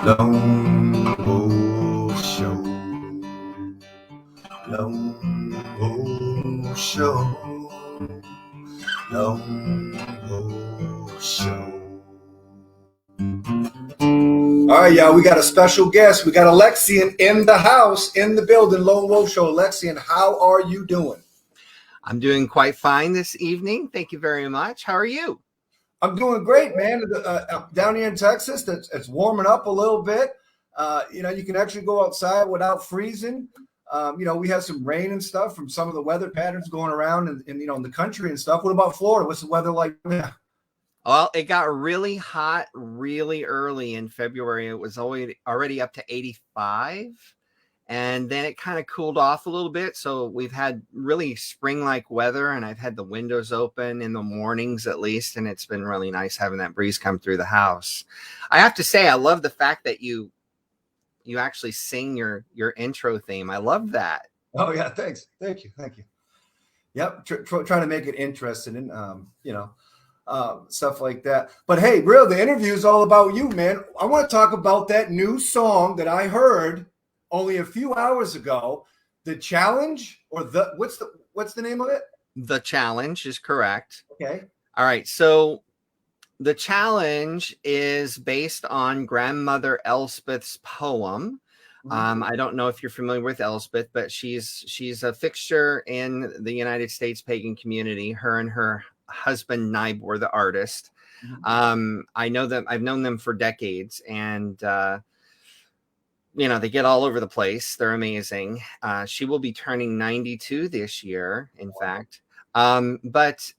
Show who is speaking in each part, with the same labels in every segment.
Speaker 1: Lone Wolf Show. Lone Wolf Show. Lone Wolf Show. All right, y'all, we got a special guest. We got Alexian in the house, in the building, Lone Wolf Show. Alexian, how are you doing?
Speaker 2: I'm doing quite fine this evening. Thank you very much. How are you?
Speaker 1: I'm doing great, man. Down here in Texas, it's warming up a little bit. You can actually go outside without freezing. We have some rain and stuff from some of the weather patterns going around in the country and stuff. What about Florida? What's the weather like? Yeah.
Speaker 2: Well, it got really hot really early in February. It was already up to 85. And then it kind of cooled off a little bit. So we've had really spring-like weather, and I've had the windows open in the mornings at least. And it's been really nice having that breeze come through the house. I have to say, I love the fact that you actually sing your intro theme. I love that.
Speaker 1: Oh, yeah. Thanks. Thank you. Yep. Trying to make it interesting and, stuff like that. But hey, the interview is all about you, man. I want to talk about that new song that I heard only a few hours ago, The Challenge, or what's the name of it?
Speaker 2: The Challenge is correct.
Speaker 1: Okay.
Speaker 2: All right. So The Challenge is based on Grandmother Elspeth's poem. Mm-hmm. I don't know if you're familiar with Elspeth, but she's a fixture in the United States pagan community. Her and her husband Nibor, the artist. Mm-hmm. I know them. I've known them for decades, and they get all over the place. They're amazing. She will be turning 92 this year, in fact. But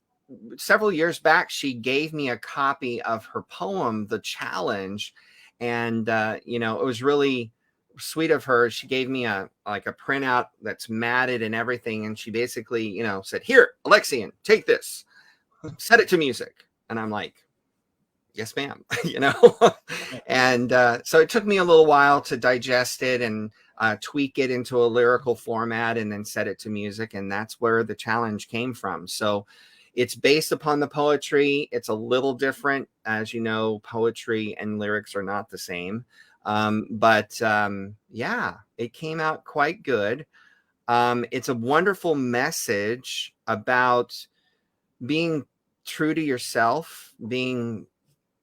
Speaker 2: several years back, she gave me a copy of her poem, The Challenge. And, it was really sweet of her. She gave me a printout that's matted and everything. And she basically, said, "Here, Alexian, take this, set it to music." And I'm like, "Yes, ma'am." And so it took me a little while to digest it and tweak it into a lyrical format and then set it to music. And that's where The Challenge came from. So it's based upon the poetry. It's a little different. As you know, poetry and lyrics are not the same. But it came out quite good. It's a wonderful message about being true to yourself, being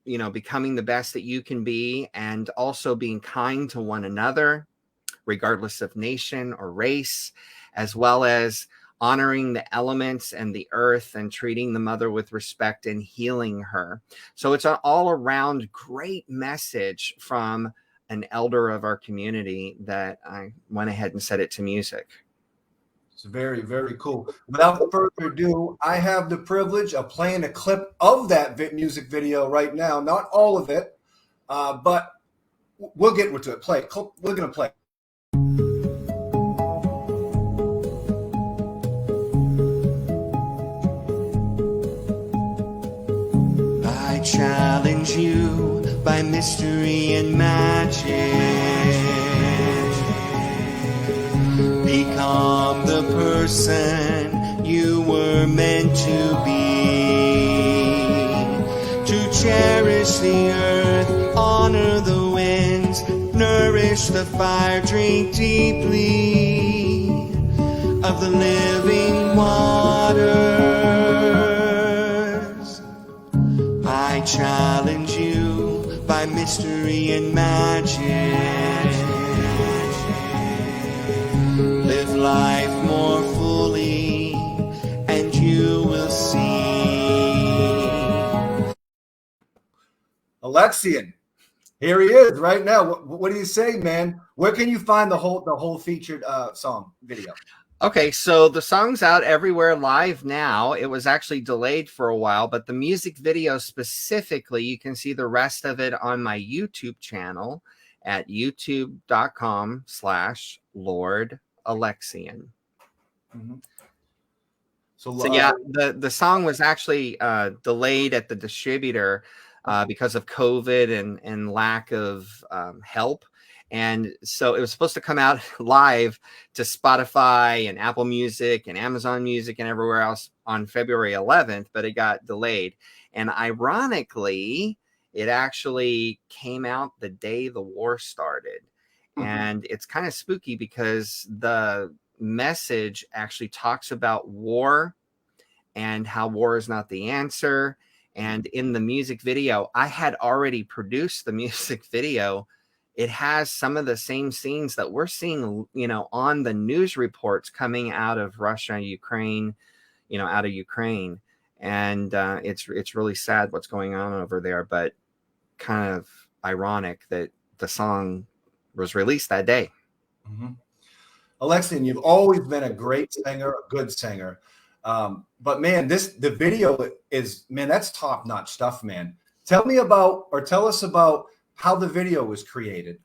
Speaker 2: becoming the best that you can be, and also being kind to one another, regardless of nation or race, as well as honoring the elements and the earth and treating the mother with respect and healing her. So it's an all around great message from an elder of our community that I went ahead and set it to music.
Speaker 1: It's very, very cool. Without further ado, I have the privilege of playing a clip of that music video right now. Not all of it, but we'll get into it. We're going to play.
Speaker 3: I challenge you by mystery and magic. Become the person you were meant to be. To cherish the earth, honor the winds, nourish the fire, drink deeply of the living waters. I challenge you by mystery and magic. Live life more fully, and you will see.
Speaker 1: Alexian, here he is right now. What do you say, man? Where can you find the whole featured song video?
Speaker 2: Okay, so the song's out everywhere live now. It was actually delayed for a while, but the music video specifically, you can see the rest of it on my YouTube channel at youtube.com/Lord Alexian. Mm-hmm. So yeah, the song was actually delayed at the distributor because of COVID and lack of help. And so it was supposed to come out live to Spotify and Apple Music and Amazon Music and everywhere else on February 11th, but it got delayed. And ironically, It actually came out the day the war started. And it's kind of spooky because the message actually talks about war and how war is not the answer. And in the music video, I had already produced the music video. It has some of the same scenes that we're seeing, on the news reports coming out of Russia, Ukraine, out of Ukraine. And it's really sad what's going on over there, but kind of ironic that the song was released that day.
Speaker 1: Alexian, you've always been a great singer, a good singer. But man, the video is, man, that's top-notch stuff, man. Tell us about how the video was created.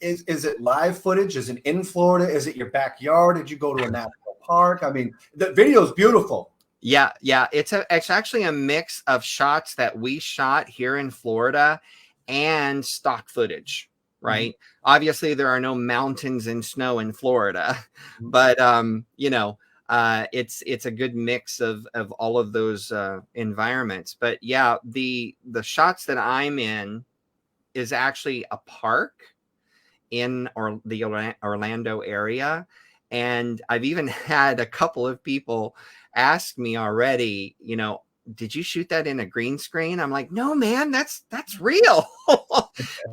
Speaker 1: Is it live footage? Is it in Florida? Is it your backyard? Did you go to a national park? I mean, the video is beautiful.
Speaker 2: Yeah. It's actually a mix of shots that we shot here in Florida and stock footage, right? Obviously, there are no mountains and snow in Florida, but it's a good mix of all of those environments. But yeah, the shots that I'm in is actually a park in the Orlando area. And I've even had a couple of people ask me already, did you shoot that in a green screen? I'm like, no, man, that's real.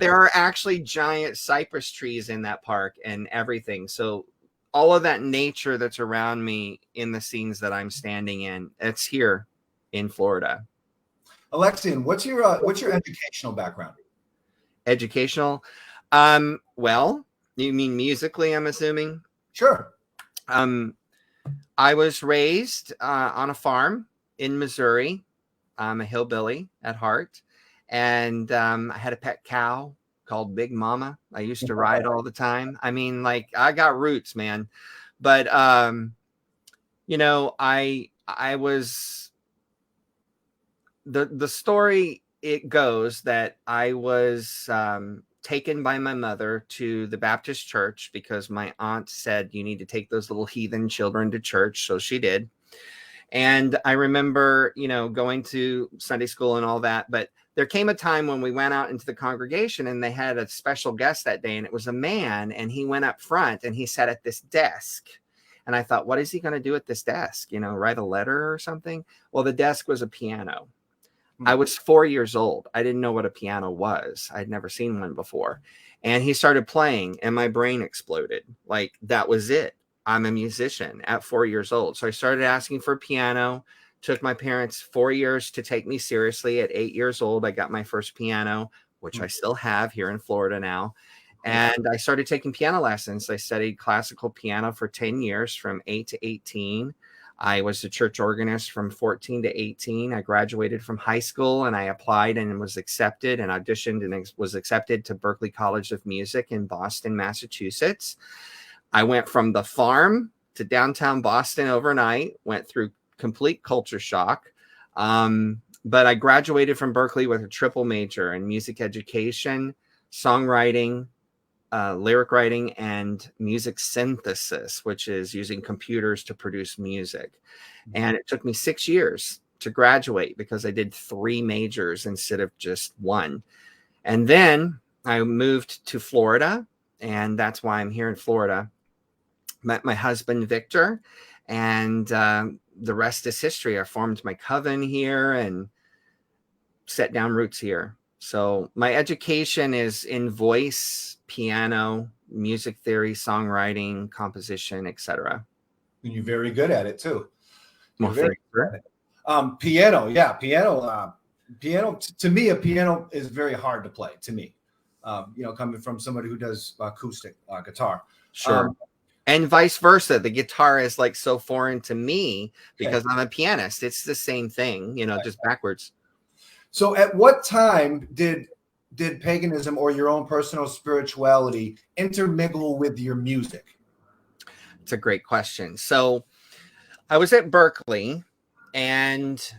Speaker 2: There are actually giant cypress trees in that park and everything. So all of that nature that's around me in the scenes that I'm standing in, it's here in Florida.
Speaker 1: Alexian, what's your educational background?
Speaker 2: Educational? Well, you mean musically, I'm assuming?
Speaker 1: Sure.
Speaker 2: I was raised on a farm in Missouri. I'm a hillbilly at heart. And I had a pet cow called Big Mama. I used to ride all the time. I mean, like, I got roots, man. But, I was, the story, it goes that I was taken by my mother to the Baptist church because my aunt said, you need to take those little heathen children to church. So she did. And I remember, going to Sunday school and all that. But there came a time when we went out into the congregation and they had a special guest that day. And it was a man. And he went up front and he sat at this desk. And I thought, what is he going to do at this desk? Write a letter or something? Well, the desk was a piano. I was 4 years old. I didn't know what a piano was. I'd never seen one before. And he started playing and my brain exploded. Like, that was it. I'm a musician at 4 years old. So I started asking for a piano. Took my parents 4 years to take me seriously. At 8 years old, I got my first piano, which I still have here in Florida now. And I started taking piano lessons. I studied classical piano for 10 years from 8 to 18. I was a church organist from 14 to 18. I graduated from high school and I applied and was accepted and auditioned and was accepted to Berklee College of Music in Boston, Massachusetts. I went from the farm to downtown Boston overnight, went through complete culture shock. But I graduated from Berklee with a triple major in music education, songwriting, lyric writing, and music synthesis, which is using computers to produce music. And it took me 6 years to graduate because I did 3 majors instead of just 1. And then I moved to Florida, and that's why I'm here in Florida. Met my husband, Victor, and the rest is history. I formed my coven here and set down roots here. So my education is in voice, piano, music theory, songwriting, composition, etc.
Speaker 1: And you're very good at it too.
Speaker 2: Well,
Speaker 1: Piano, yeah, piano. To me, a piano is very hard to play. To me, coming from somebody who does acoustic guitar.
Speaker 2: Sure. And vice versa. The guitar is like so foreign to me because I'm a pianist. It's the same thing, just backwards.
Speaker 1: So at what time did paganism or your own personal spirituality intermingle with your music?
Speaker 2: It's a great question. So I was at Berklee and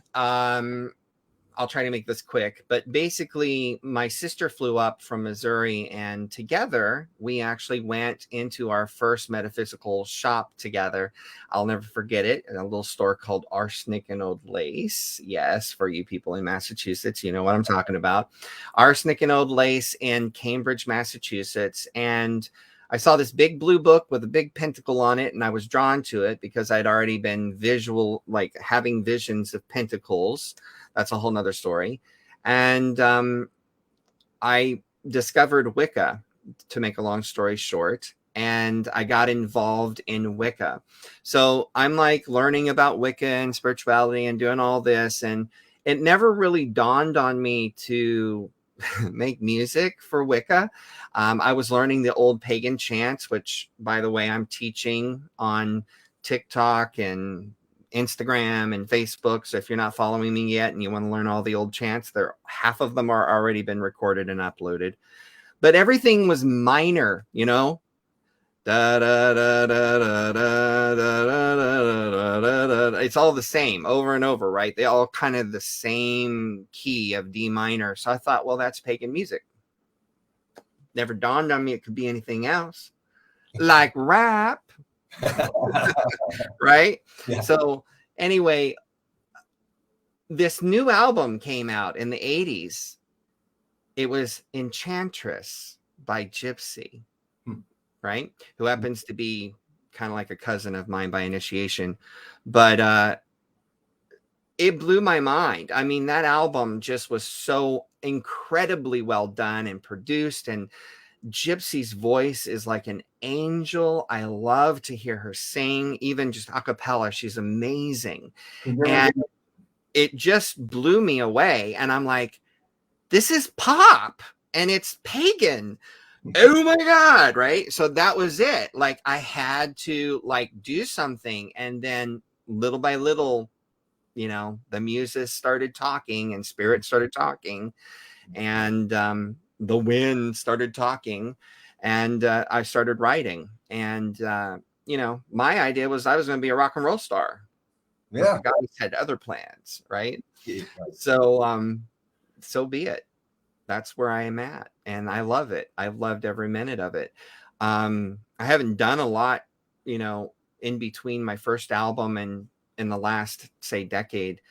Speaker 2: I'll try to make this quick, but basically my sister flew up from Missouri, and together we actually went into our first metaphysical shop together. I'll never forget it. In a little store called Arsenic and Old Lace. Yes, for you people in Massachusetts, you know what I'm talking about. Arsenic and Old Lace in Cambridge, Massachusetts. And I saw this big blue book with a big pentacle on it, and I was drawn to it because I'd already been like having visions of pentacles. That's a whole nother story. And I discovered Wicca, to make a long story short, and I got involved in Wicca. So I'm like learning about Wicca and spirituality and doing all this, and it never really dawned on me to make music for Wicca. I was learning the old pagan chants, which, by the way, I'm teaching on TikTok and Instagram and Facebook. So if you're not following me yet and you want to learn all the old chants, half of them are already been recorded and uploaded. But everything was minor, you know. Da, da, da, da, da, da, da, da, da, da. It's all the same over and over, right? They all kind of the same key of D minor. So I thought, well, that's pagan music. Never dawned on me it could be anything else, like rap. Right? Yeah. So anyway, this new album came out in the 80s. It was Enchantress by Gypsy. Right? Who happens to be kind of like a cousin of mine by initiation. But it blew my mind. I mean, that album just was so incredibly well done and produced. And Gypsy's voice is like an angel. I love to hear her sing, even just a cappella. She's amazing. And it just blew me away. And I'm like, this is pop and it's pagan. Oh my God. Right. So that was it. Like I had to like do something. And then little by little, you know, the muses started talking and spirit started talking, and the wind started talking, and I started writing. And, you know, my idea was I was going to be a rock and roll star. Yeah. God had other plans. Right. Yeah. So, so be it. That's where I am at. And I love it. I've loved every minute of it. I haven't done a lot, you know, in between my first album and in the last, say, decade.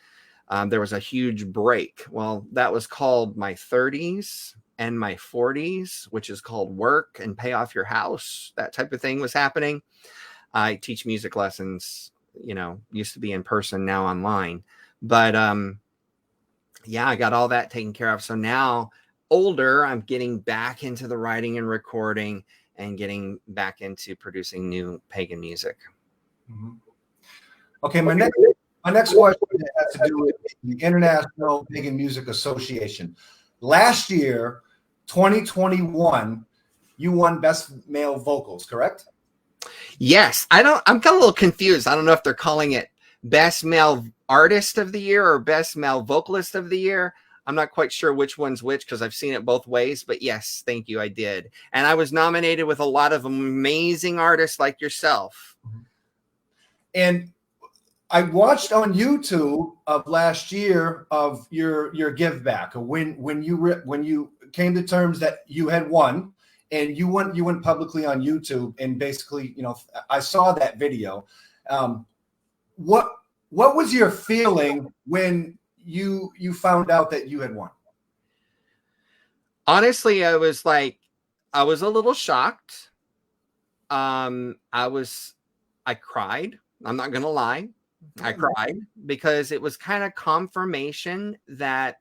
Speaker 2: There was a huge break. Well, that was called my 30s and my 40s, which is called work and pay off your house. That type of thing was happening. I teach music lessons, you know, used to be in person, now online. But yeah, I got all that taken care of. So now, older, I'm getting back into the writing and recording and getting back into producing new pagan music.
Speaker 1: Mm-hmm. Okay, my next question has to do with the International Pagan Music Association. Last year, 2021, you won Best Male Vocals, correct?
Speaker 2: Yes. I'm kind of a little confused. I don't know if they're calling it Best Male Artist of the Year or Best Male Vocalist of the Year. I'm not quite sure which one's which because I've seen it both ways, but yes, thank you. I did. And I was nominated with a lot of amazing artists like yourself.
Speaker 1: And I watched on YouTube of last year of your give back when you came to terms that you had won, and you went publicly on YouTube, and basically, you know, I saw that video. What was your feeling when you found out that you had won?
Speaker 2: Honestly, I was a little shocked. I cried. I'm not going to lie. I cried because it was kind of confirmation that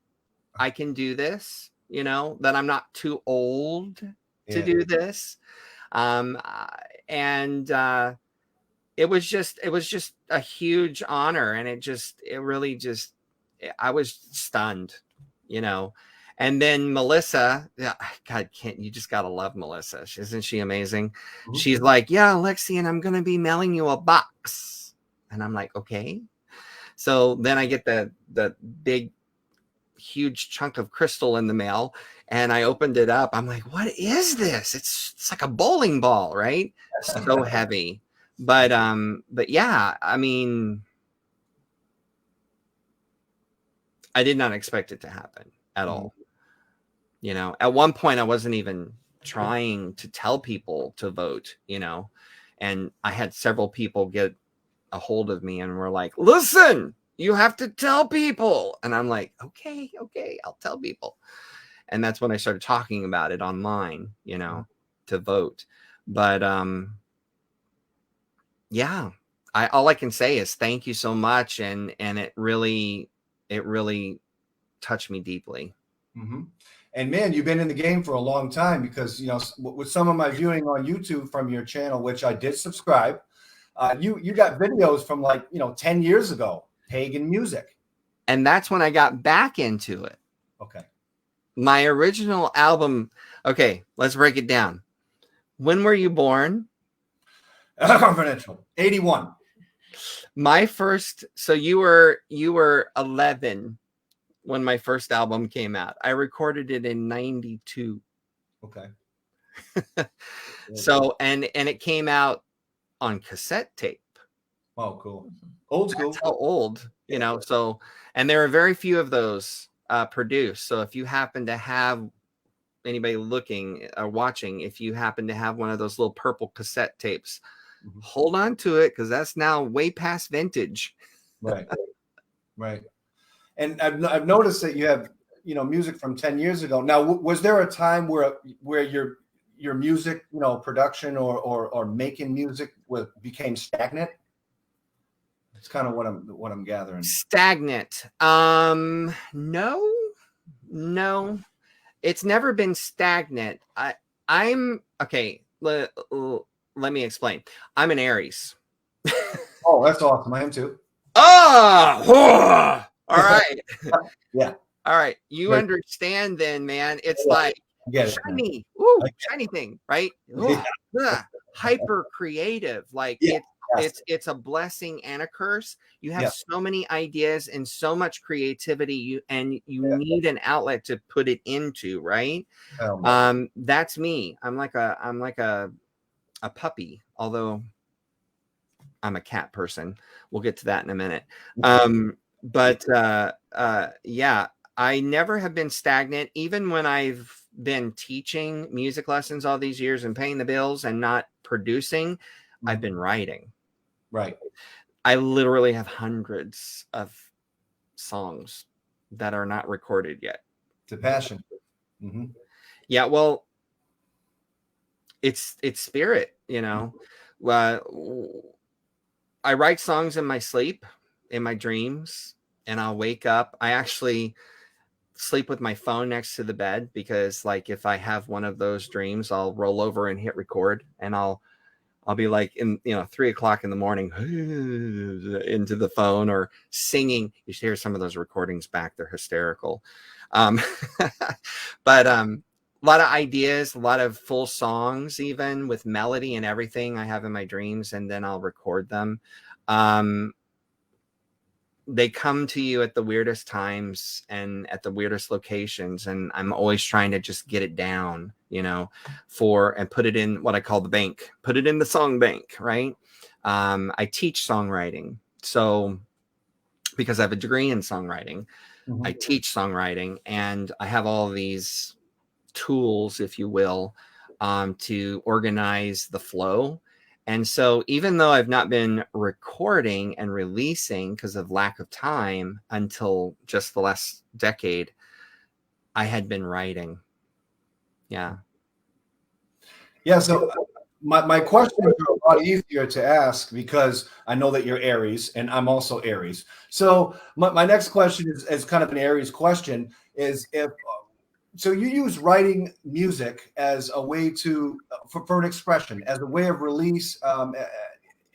Speaker 2: I can do this, you know, that I'm not too old to do this. And it was just a huge honor. And I was stunned, you know. And then Melissa, God, you just got to love Melissa. Isn't she amazing? Mm-hmm. She's like, yeah, Alexian, I'm going to be mailing you a box. And I'm like, okay. So then I get the big, huge chunk of crystal in the mail, and I opened it up. I'm like, what is this? It's like a bowling ball, right? So heavy. But yeah, I mean, I did not expect it to happen at all. You know, at one point I wasn't even trying to tell people to vote, you know, and I had several people get a hold of me and were like, listen, you have to tell people. And I'm like, okay, I'll tell people. And that's when I started talking about it online, you know, to vote. But yeah, all I can say is thank you so much. And it really touched me deeply.
Speaker 1: Mm-hmm. And man, you've been in the game for a long time, because, you know, with some of my viewing on YouTube from your channel, which I did subscribe, you got videos from, like, you know, 10 years ago, pagan music.
Speaker 2: And that's when I got back into it.
Speaker 1: Okay.
Speaker 2: My original album. Okay, let's break it down. When were you born?
Speaker 1: Confidential. 81.
Speaker 2: My first. So you were 11 when my first album came out. I recorded it in 92.
Speaker 1: Okay.
Speaker 2: So and it came out on cassette tape.
Speaker 1: Oh, cool. Old school.
Speaker 2: That's how old, you know. So, and there are very few of those produced. So if you happen to have anybody looking or watching, if you happen to have one of those little purple cassette tapes, hold on to it, because that's now way past vintage.
Speaker 1: Right. Right. And I've noticed that you have, you know, music from 10 years ago. Now, was there a time where your music, you know, production or making music became stagnant? It's kind of what I'm gathering.
Speaker 2: Stagnant. No, it's never been stagnant. I'm okay. Let me explain. I'm an Aries.
Speaker 1: Oh, that's awesome. I am too.
Speaker 2: Oh, all right.
Speaker 1: Yeah.
Speaker 2: All right. You understand then, man. It's like shiny.
Speaker 1: Ooh,
Speaker 2: shiny thing, right? Hyper creative. Like it's a blessing and a curse. You have so many ideas and so much creativity. You need an outlet to put it into, right? That's me. I'm like a puppy, although I'm a cat person. We'll get to that in a minute. But yeah, I never have been stagnant, even when I've been teaching music lessons all these years and paying the bills and not producing. I've been writing.
Speaker 1: Right.
Speaker 2: I literally have hundreds of songs that are not recorded yet.
Speaker 1: It's a passion.
Speaker 2: Yeah, well, it's spirit, you know. I write songs in my sleep, in my dreams, and I'll wake up. I actually sleep with my phone next to the bed, because, like, if I have one of those dreams, I'll roll over and hit record, and I'll be like, in 3 o'clock in the morning into the phone or singing. You should hear some of those recordings back. They're hysterical. But a lot of ideas, a lot of full songs, even with melody and everything I have in my dreams, and then I'll record them. They come to you at the weirdest times and at the weirdest locations. And I'm always trying to just get it down, you know, and put it in what I call the bank, put it in the song bank. Right. I teach songwriting. So because I have a degree in songwriting, I teach songwriting, and I have all these tools, if you will, to organize the flow. And so even though I've not been recording and releasing because of lack of time until just the last decade, I had been writing. Yeah. Yeah.
Speaker 1: So my questions are a lot easier to ask, because I know that you're Aries and I'm also Aries. So my next question is kind of an Aries question, is so you use writing music as a way for an expression, as a way of release,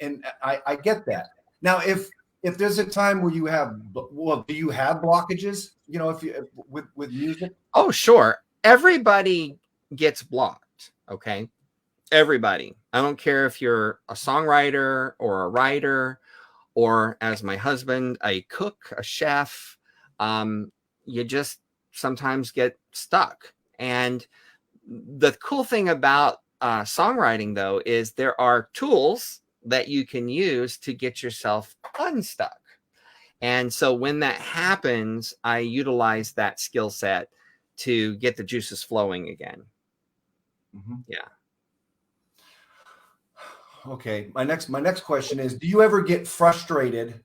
Speaker 1: and I get that. Now, if there's a time where do you have blockages? You know, with music?
Speaker 2: Oh, sure. Everybody gets blocked. Okay, everybody. I don't care if you're a songwriter or a writer, or, as my husband, a cook, a chef. You just sometimes get stuck. And the cool thing about songwriting, though, is there are tools that you can use to get yourself unstuck. And so when that happens, I utilize that skill set to get the juices flowing again. Yeah.
Speaker 1: Okay. My next question is, do you ever get frustrated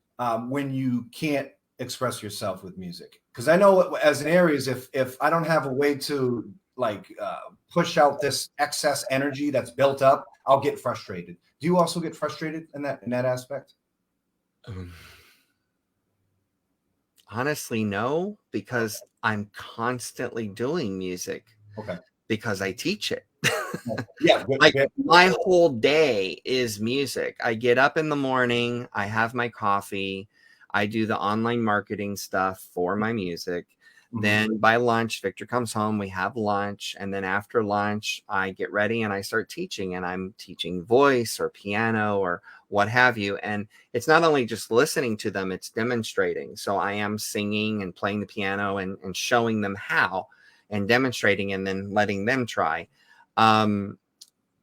Speaker 1: when you can't express yourself with music? Because I know as an Aries, if I don't have a way to like push out this excess energy that's built up, I'll get frustrated. Do you also get frustrated in that aspect?
Speaker 2: Honestly, no, because I'm constantly doing music.
Speaker 1: Okay.
Speaker 2: Because I teach it.
Speaker 1: Yeah.
Speaker 2: Like my whole day is music. I get up in the morning, I have my coffee, I do the online marketing stuff for my music. Then by lunch, Victor comes home, we have lunch. And then after lunch, I get ready and I start teaching, and I'm teaching voice or piano or what have you. And it's not only just listening to them, it's demonstrating. So I am singing and playing the piano and showing them how, and demonstrating, and then letting them try.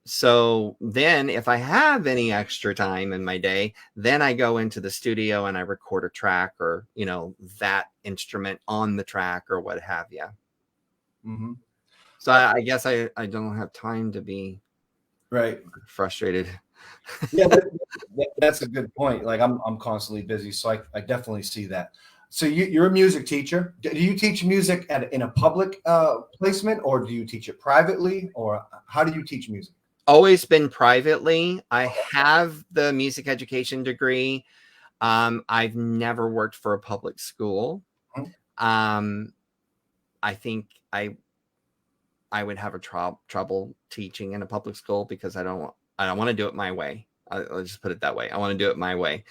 Speaker 2: So then if I have any extra time in my day, then I go into the studio and I record a track, or, you know, that instrument on the track or what have you. So I guess I don't have time to be frustrated.
Speaker 1: Yeah, that's a good point. Like I'm constantly busy, so I definitely see that. So you're a music teacher. Do you teach music in a public placement, or do you teach it privately, or how do you teach music?
Speaker 2: Always been privately. I have the music education degree. I've never worked for a public school. I think I would have a trouble teaching in a public school, because I don't want to do it my way. I'll just put it that way. I want to do it my way.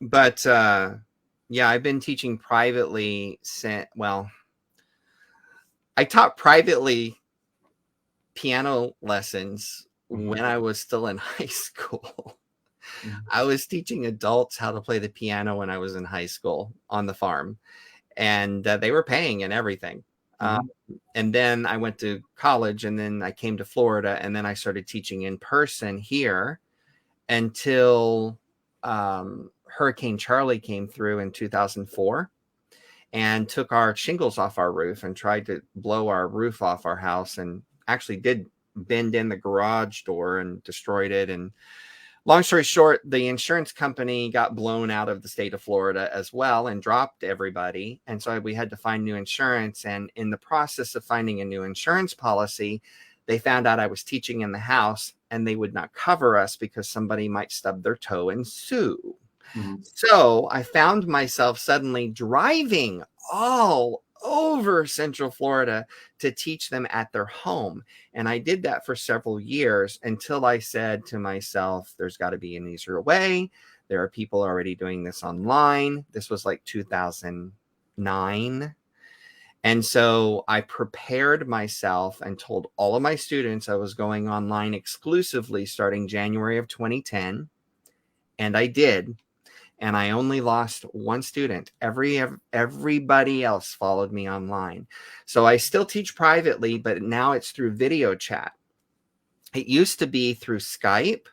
Speaker 2: But yeah, I've been teaching privately since, well, I taught privately piano lessons when I was still in high school. I was teaching adults how to play the piano when I was in high school on the farm, and they were paying and everything. And then I went to college, and then I came to Florida, and then I started teaching in person here until Hurricane Charlie came through in 2004 and took our shingles off our roof and tried to blow our roof off our house, and actually did bend in the garage door and destroyed it. And long story short, the insurance company got blown out of the state of Florida as well and dropped everybody. And so we had to find new insurance. And in the process of finding a new insurance policy, they found out I was teaching in the house, and they would not cover us because somebody might stub their toe and sue. So I found myself suddenly driving all over Central Florida to teach them at their home. And I did that for several years until I said to myself, there's got to be an easier way. There are people already doing this online. This was like 2009. And so I prepared myself and told all of my students I was going online exclusively starting January of 2010. And I did. And I only lost one student. Everybody else followed me online. So I still teach privately, but now it's through video chat. It used to be through Skype.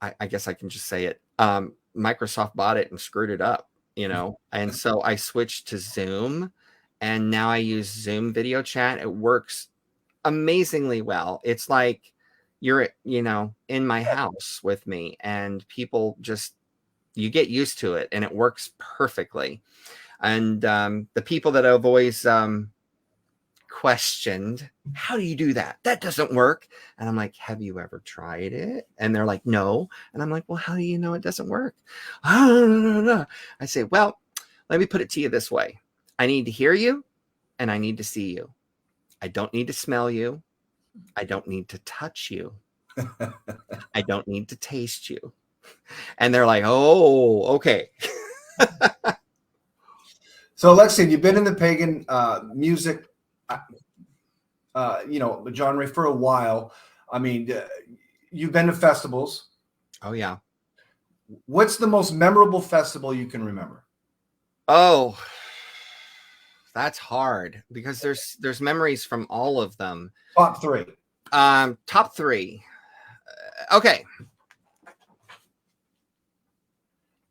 Speaker 2: I guess I can just say it. Microsoft bought it and screwed it up, you know. And so I switched to Zoom, and now I use Zoom video chat. It works amazingly well. It's like you're, you know, in my house with me, and people just, you get used to it, and it works perfectly. And the people that have always questioned, how do you do that? That doesn't work. And I'm like, have you ever tried it? And they're like, no. And I'm like, well, how do you know it doesn't work? Oh, no. I say, well, let me put it to you this way. I need to hear you, and I need to see you. I don't need to smell you. I don't need to touch you. I don't need to taste you. And they're like, oh, okay.
Speaker 1: So, Alexian, you've been in the pagan music, genre for a while. I mean, you've been to festivals.
Speaker 2: Oh, yeah.
Speaker 1: What's the most memorable festival you can remember?
Speaker 2: Oh, that's hard, because there's memories from all of them.
Speaker 1: Top three.
Speaker 2: Top three. Okay.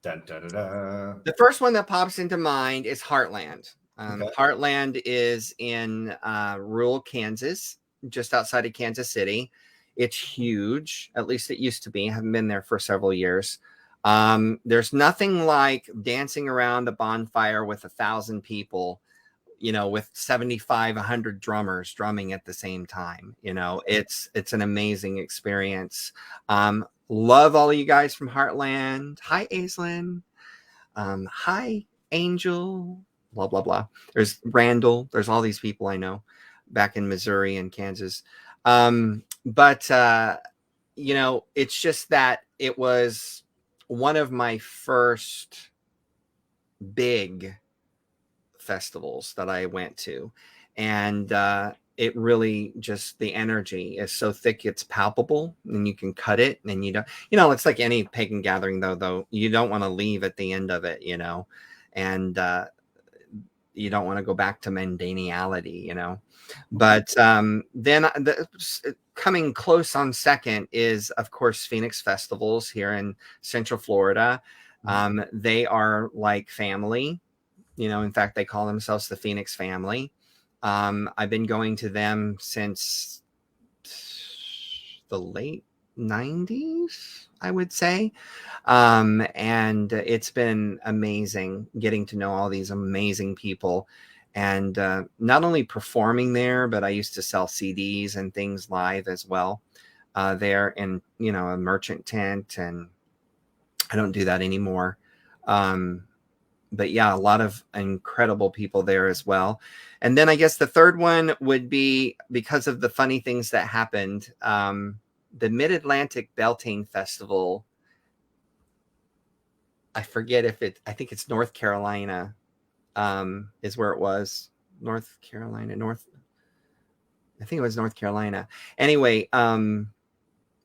Speaker 1: Dun, dun, dun, dun.
Speaker 2: The first one that pops into mind is Heartland.
Speaker 1: Okay.
Speaker 2: Heartland is in rural Kansas, just outside of Kansas City. It's huge. At least it used to be. I haven't been there for several years. There's nothing like dancing around a bonfire with 1,000 people, you know, with 75, 100 drummers drumming at the same time. You know, it's an amazing experience. Love all of you guys from Heartland. Hi, Aislinn. Hi, Angel. Blah, blah, blah. There's Randall. There's all these people I know back in Missouri and Kansas. But you know, it's just that it was one of my first big festivals that I went to. And it really just, the energy is so thick, it's palpable, and you can cut it. And you don't, you know, it's like any pagan gathering, though, you don't want to leave at the end of it, you know, and you don't want to go back to mundaniality, you know. But then coming close on second is, of course, Phoenix Festivals here in Central Florida. They are like family, you know. In fact, they call themselves the Phoenix family. I've been going to them since the late 90s, I would say. And it's been amazing getting to know all these amazing people. And not only performing there, but I used to sell CDs and things live as well there in, you know, a merchant tent. And I don't do that anymore. But yeah, a lot of incredible people there as well. And then I guess the third one would be, because of the funny things that happened, the Mid-Atlantic Beltane Festival. I forget if I think it's North Carolina, is where it was. North Carolina, I think it was North Carolina. Anyway,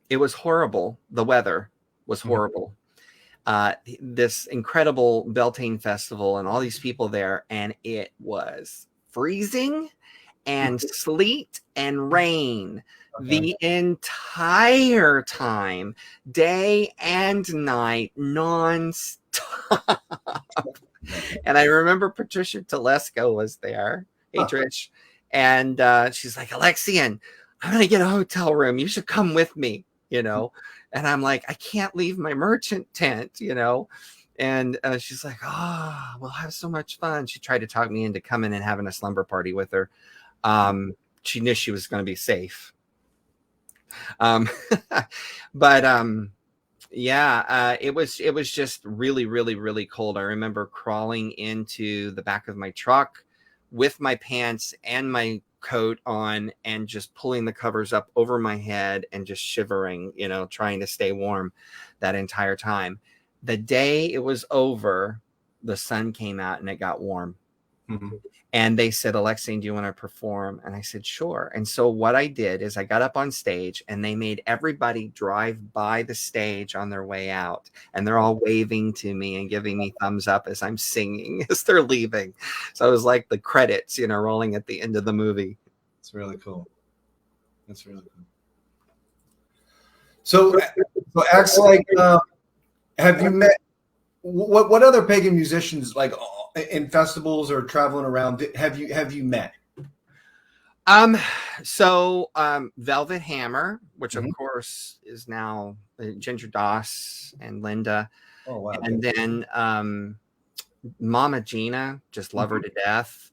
Speaker 2: it was horrible. The weather was horrible. This incredible Beltane Festival and all these people there, and it was freezing and sleet and rain the entire time, day and night, non-stop. And I remember Patricia Telesco was there. Hey, Trish. And she's like, Alexian, I'm going to get a hotel room. You should come with me, you know. And I'm like, I can't leave my merchant tent, you know. And she's like, oh, we'll have so much fun. She tried to talk me into coming and having a slumber party with her. She knew she was going to be safe. But yeah, it was just really, really, really cold. I remember crawling into the back of my truck with my pants and my coat on and just pulling the covers up over my head and just shivering, you know, trying to stay warm that entire time. The day it was over, the sun came out and it got warm. And they said, Alexian, do you want to perform? And I said, sure. And so what I did is I got up on stage and they made everybody drive by the stage on their way out. And they're all waving to me and giving me thumbs up as I'm singing as they're leaving. So it was like the credits, you know, rolling at the end of the movie.
Speaker 1: It's really cool. That's really cool. So acts like, have you met, what other pagan musicians, like in festivals or traveling around, have you met?
Speaker 2: So Velvet Hammer, which of course is now Ginger Doss and Linda.
Speaker 1: Oh wow.
Speaker 2: And then Mama Gina, just love her to death.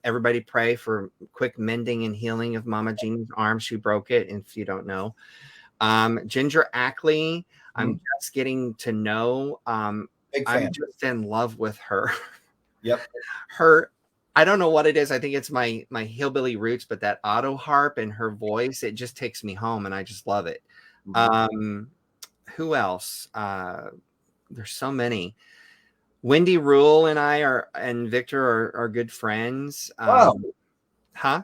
Speaker 2: Everybody pray for quick mending and healing of Mama Gina's arm. She broke it, if you don't know. Ginger Ackley, I'm just getting to know. I'm just in love with her.
Speaker 1: Yep.
Speaker 2: I don't know what it is. I think it's my hillbilly roots, but that auto harp and her voice, it just takes me home and I just love it. Who else? There's so many. Wendy Rule and Victor are good friends.
Speaker 1: Wow.
Speaker 2: Huh?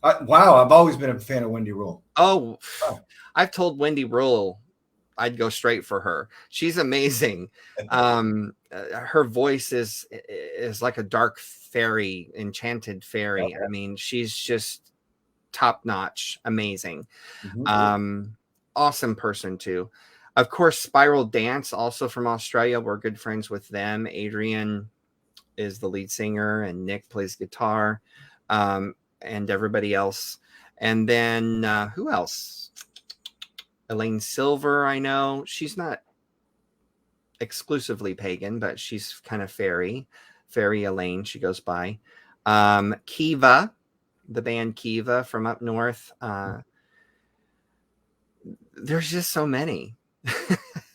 Speaker 1: Wow. I've always been a fan of Wendy Rule.
Speaker 2: Oh, wow. I've told Wendy Rule I'd go straight for her. She's amazing. Her voice is like a dark fairy, enchanted fairy. I mean, she's just top notch, amazing. Awesome person too. Of course, Spiral Dance, also from Australia. We're good friends with them. Adrian is the lead singer, and Nick plays guitar, and everybody else. And then who else? Elaine Silver, I know. She's not exclusively pagan, but she's kind of fairy Elaine, she goes by. Kiva, the band Kiva from up north. There's just so many.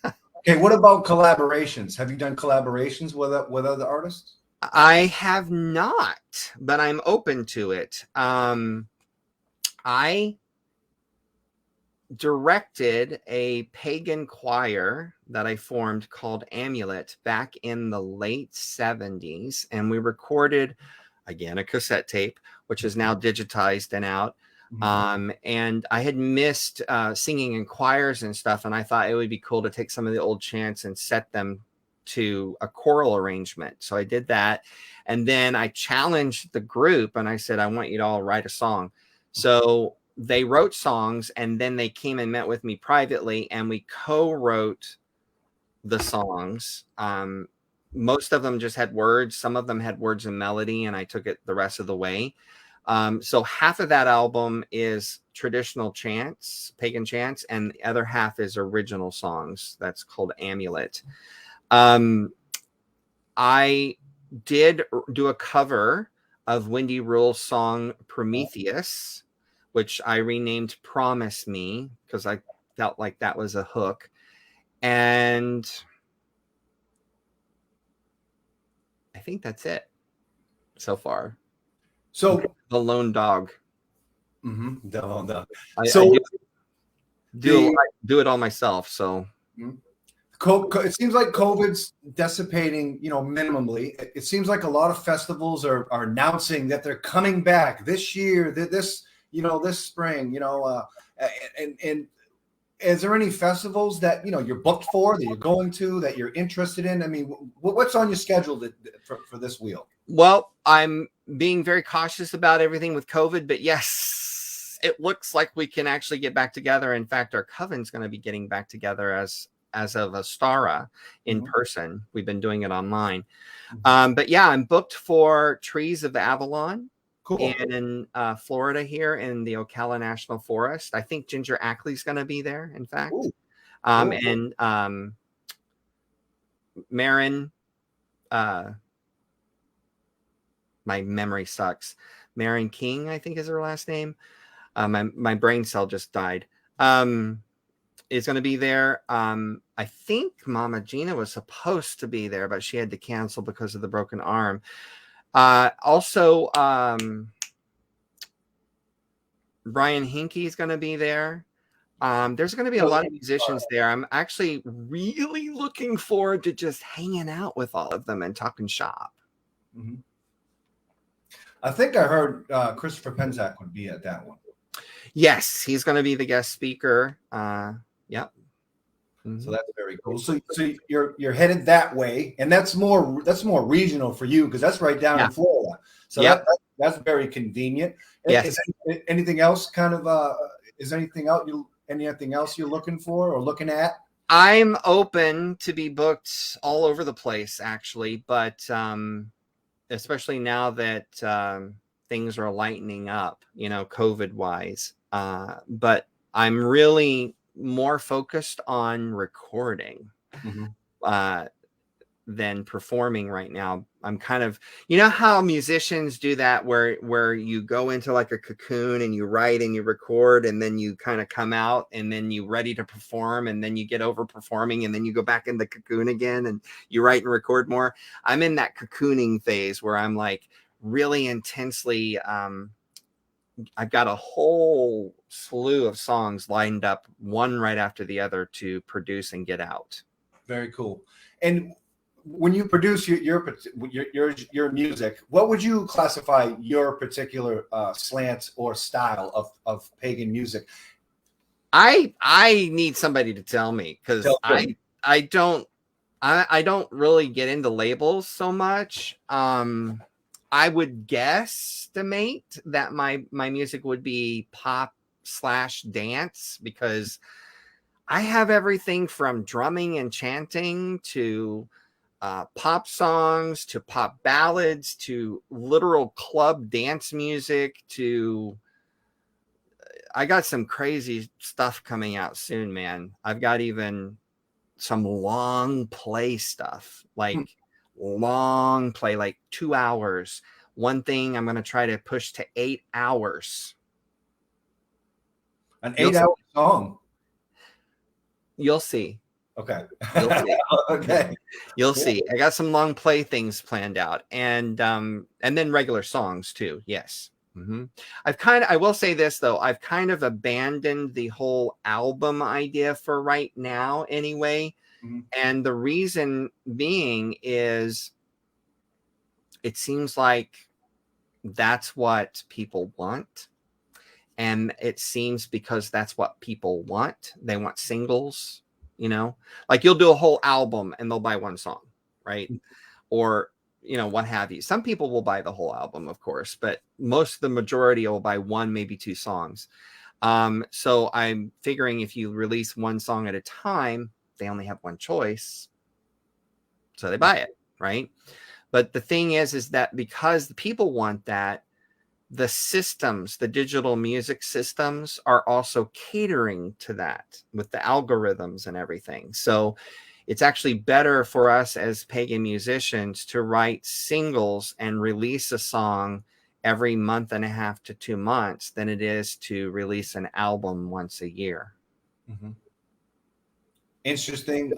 Speaker 1: Okay, what about collaborations? Have you done collaborations with other artists?
Speaker 2: I have not, but I'm open to it. I directed a pagan choir that I formed called Amulet back in the late 70s, and we recorded, again, a cassette tape, which is now digitized and out. And I had missed singing in choirs and stuff, and I thought it would be cool to take some of the old chants and set them to a choral arrangement. So I did that, and then I challenged the group, and I said, I want you to all write a song. So they wrote songs, and then they came and met with me privately, and we co-wrote the songs. Most of them just had words. Some of them had words and melody, and I took it the rest of the way. So half of that album is traditional chants, pagan chants, and the other half is original songs. That's called Amulet. I did do a cover of Wendy Rule's song Prometheus, which I renamed Promise Me because I felt like that was a hook. And I think that's it so far.
Speaker 1: So
Speaker 2: the lone dog.
Speaker 1: So
Speaker 2: I do it all myself. So
Speaker 1: it seems like COVID's dissipating, minimally. It seems like a lot of festivals are announcing that they're coming back this year, this spring, and is there any festivals that, you're booked for, that you're going to, that you're interested in? I mean, what's on your schedule for this wheel?
Speaker 2: Well, I'm being very cautious about everything with COVID, but yes, it looks like we can actually get back together. In fact, our Coven's going to be getting back together as of Astara in person. We've been doing it online. But yeah, I'm booked for Trees of Avalon. Cool. And in Florida here in the Ocala National Forest. I think Ginger Ackley's going to be there, in fact. Ooh. Cool. And Marin, my memory sucks. Marin King, I think is her last name. My brain cell just died. Is going to be there. I think Mama Gina was supposed to be there, but she had to cancel because of the broken arm. Also, Brian Hinkey is going to be there. There's going to be a lot of musicians there. I'm actually really looking forward to just hanging out with all of them and talking shop.
Speaker 1: I think I heard Christopher Penzak would be at that one.
Speaker 2: Yes, he's going to be the guest speaker. Yep.
Speaker 1: So that's very cool. So you're headed that way, and that's more regional for you because that's right down in Florida. So that's very convenient.
Speaker 2: Yes.
Speaker 1: Is anything else kind of is anything else you're looking for or looking at?
Speaker 2: I'm open to be booked all over the place, actually, but especially now that things are lightening up, COVID wise. But I'm really more focused on recording than performing right now. I'm kind of, how musicians do that where you go into like a cocoon and you write and you record and then you kind of come out and then you ready to perform and then you get over performing and then you go back in the cocoon again and you write and record more. I'm in that cocooning phase where I'm like really intensely, I've got a whole slew of songs lined up, one right after the other to produce and get out.
Speaker 1: Very cool. And when you produce your music, what would you classify your particular slant or style of pagan music?
Speaker 2: I need somebody to tell me because I don't really get into labels so much. I would guesstimate that my music would be pop /dance because I have everything from drumming and chanting to pop songs to pop ballads to literal club dance music to I got some crazy stuff coming out soon, man. I've got even some long play stuff, like long play, like 2 hours. One thing I'm going to try to push to 8 hours.
Speaker 1: An 8-hour song.
Speaker 2: You'll see.
Speaker 1: Okay.
Speaker 2: You'll see.
Speaker 1: Okay.
Speaker 2: You'll see. I got some long play things planned out, and then regular songs too. Yes. Mm-hmm. I will say this though, I've kind of abandoned the whole album idea for right now anyway. Mm-hmm. And the reason being is it seems like that's what people want. And it seems because that's what people want. They want singles, you know, like you'll do a whole album and they'll buy one song, right? Or, you know, what have you. Some people will buy the whole album, of course, but the majority will buy one, maybe two songs. So I'm figuring if you release one song at a time, they only have one choice. So they buy it, right? But the thing is that because the people want that, the systems, the digital music systems are also catering to that with the algorithms and everything. So it's actually better for us as pagan musicians to write singles and release a song every month and a half to 2 months than it is to release an album once a year.
Speaker 1: Mm-hmm. Interesting,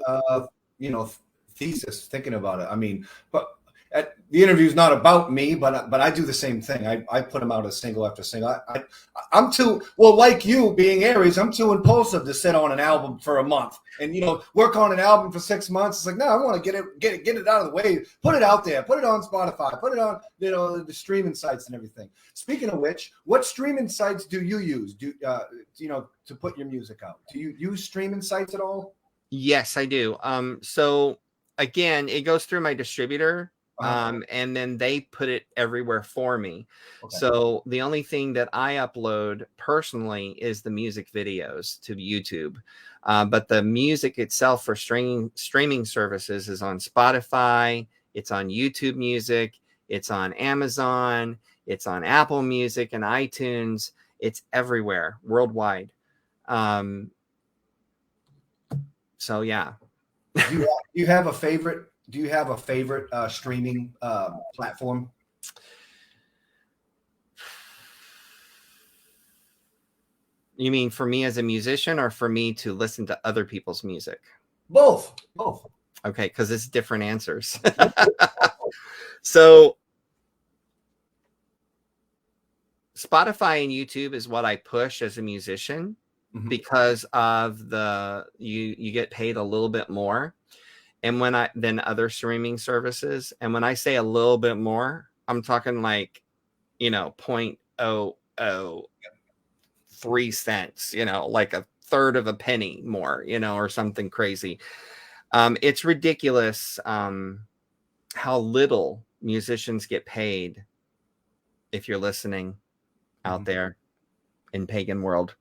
Speaker 1: thesis, thinking about it. I mean, but the interview is not about me, but I do the same thing. I put them out as single after single. I'm too, well, like you being Aries, I'm too impulsive to sit on an album for a month and, work on an album for 6 months. It's like, no, I want to get it out of the way, put it out there, put it on Spotify, put it on, the streaming sites and everything. Speaking of which, what streaming sites do you use? To put your music out? Do you use streaming sites at all?
Speaker 2: Yes, I do. So again, it goes through my distributor. And then they put it everywhere for me. Okay. So the only thing that I upload personally is the music videos to YouTube. But the music itself for streaming services is on Spotify. It's on YouTube Music. It's on Amazon. It's on Apple Music and iTunes. It's everywhere worldwide. So yeah.
Speaker 1: Do you have a favorite? Do you have a favorite streaming platform?
Speaker 2: You mean for me as a musician or for me to listen to other people's music?
Speaker 1: Both.
Speaker 2: Okay, because it's different answers. So Spotify and YouTube is what I push as a musician because of you get paid a little bit more. And than other streaming services. And when I say a little bit more, I'm talking like, 0.003 cents, like a third of a penny more, or something crazy. It's ridiculous how little musicians get paid if you're listening out there in pagan world.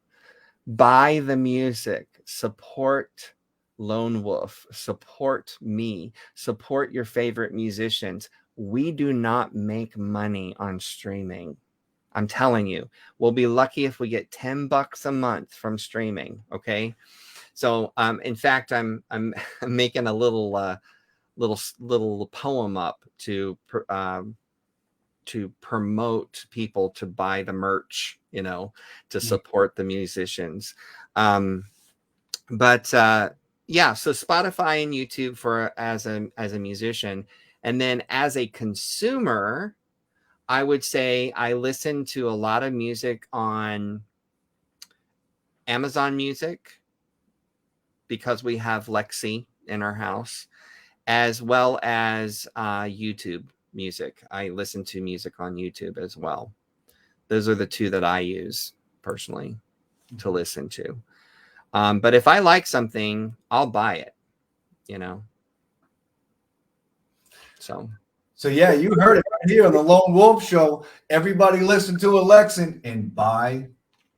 Speaker 2: Buy the music, support Lone Wolf, support me, support your favorite musicians. We do not make money on streaming. I'm telling you, we'll be lucky if we get $10 a month from streaming. Okay. So, in fact, I'm making a little poem up to promote people to buy the merch, to support the musicians. Yeah, so Spotify and YouTube as a musician, and then as a consumer, I would say I listen to a lot of music on Amazon Music because we have Lexi in our house, as well as YouTube Music. I listen to music on YouTube as well. Those are the two that I use personally to listen to. But if I like something, I'll buy it, So
Speaker 1: yeah, you heard it right here on the Lone Wolf Show. Everybody listen to Alexian and buy